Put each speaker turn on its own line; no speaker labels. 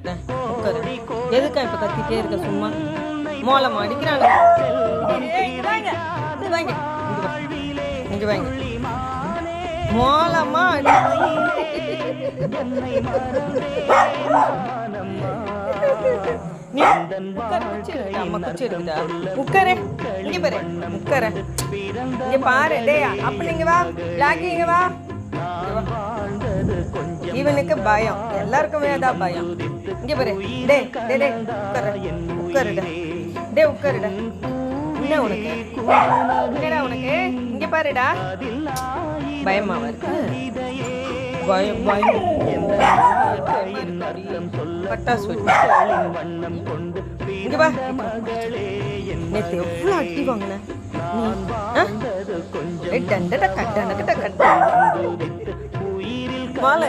உட்காரு. எதுக்கா இப்ப கத்திட்டே இருக்க சும்மா? மோளமா அடிக்கிறாங்க. இங்க வாங்க. மோளமா உட்காரு. இங்க பாரு, உட்காரு. இங்க பாரு. டேய் அப்ப நீங்க வா, லாக்கி இங்க வா. இவனுக்கு பயம், எல்லாருக்குமே அதான் பயம். இங்க பாரு. டேய் டேய் டேய் உட்காரு, உட்காருடா. டேய் உட்காருடா. என்ன உனக்கு? என்னடா உனக்கு? இங்க பாருடா. பயமா இருக்கு? பயம் பயம். பட்டாசு இங்க வா. நேற்று எவ்வளோ அடி வாங்கின நீ? டண்டட கட்டணக்கிட்ட கட்ட மாலை